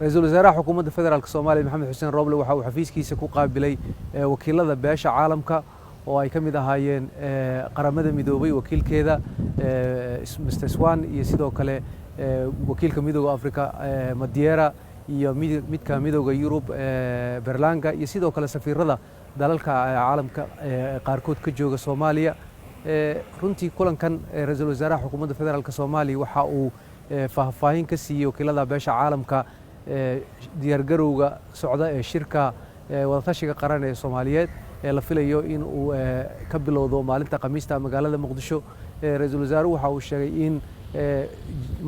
رئيس الوزراء حكومة الفدرال الصومالي محمد حسين روبل waxa uu xafiiskiisa ku qaabilay wakiilada beesha caalamka oo ay kamid ahaayeen qaramada midoobay wakiilkeeda Mr. Swan iyo sidoo kale wakiilka midowga Afrika Madiera iyo midka midowga Europe Berlanga iyo sidoo kale safiirada dalalka caalamka qaarkood ka jooga Soomaaliya runtii kulankan ra'iisul wasaaraha xukuumadda federaalka Soomaaliya waxa uu faahfaahin ka siiyay wakiilada beesha caalamka diyaar garowga socda ee shirka wadatashiga qaran ee Soomaaliyeed la filayo in uu ka bilowdo maalinta Khamiista magaalada Muqdisho ra'iisul wasaaruhu waxa uu sheegay in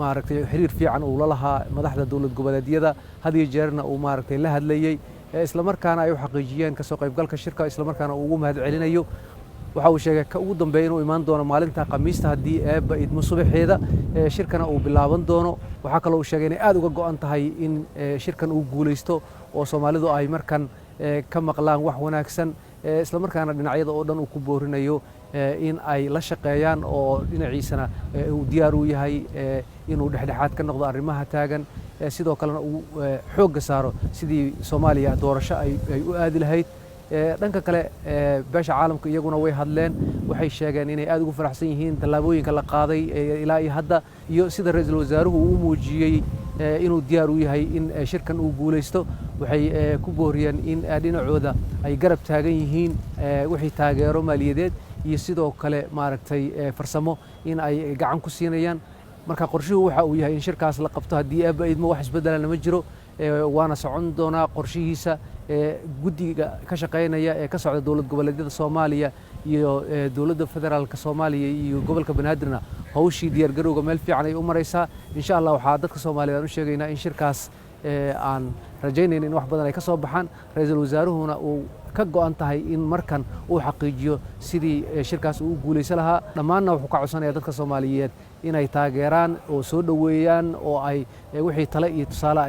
maaragtay xiriir fiican uu la lahaa madaxda dawlad goboleedyada hadii jeerna uu maaragtay la hadlayay isla markaana ay u xaqiijiyeen ka soo qaybgalka shirka isla markaana uu ugu mahadcelinayo waxa uu sheegay ka ugu dambeeyay inuu imaan doono maalinta Khamiista hadii idmo subaxeeda shirkana uu bilaaban doono waxa kale oo uu sheegay in aad uga go'an tahay in shirkan uu guuleysto oo Soomaalidu ay markan ka maqlaan wax wanaagsan isla markaana dhinacyada oo dhan uu ku boorinayo in ay la shaqeeyaan oo dhinaciisana uu diyaar u yahay inuu dhexdhexaad ka noqdo arrimaha taagan sidoo kalena uu xoog saaro sidii Soomaaliya doorasho ay u aadi lahayd dhanka kale beesha caalamka iyaguna way hadleen waxay sheegeen inay aad ugu faraxsan yihiin talaabooyinka la qaaday ilaa iyo hadda iyo sida ra'iisul wasaaruhu uu muujiyay inuu diyaar u yahay in shirkan uu guuleysto waxay ku booriyeen in dhinacooda ay garab taagan yihiin wixii taageero maaliyadeed iyo sidoo kale maaragtay farsamo in ay gacan ku siinayaan marka qorshuhu waxa uu yahay in shirkaas la qabto hadii idmo wax isbedelana ma jiro waana socon doona qorshihiisa guddiga ka shaqeynaya ee ka socda dawlad goboleedyada Soomaaliya iyo dawladda federaalka Soomaaliya iyo gobolka Banaadir hawshii diyaar garowga meel fiican ay u maraysaa insha Allah waxa dadka Soomaaliyeed u sheegaynaa in shirkaas aan rajaynayno in wax badan ay ka soo baxaan ra'iisul wasaaruhuna uu ka go'an tahay in markan uu xaqiijiyo sidii shirkaas uu guuleysan lahaa dhamaanna wuxuu ka codsanayaa dadka Soomaaliyeed inay taageeraan oo soo dhaweeyaan oo ay wixii tale iyo tusaale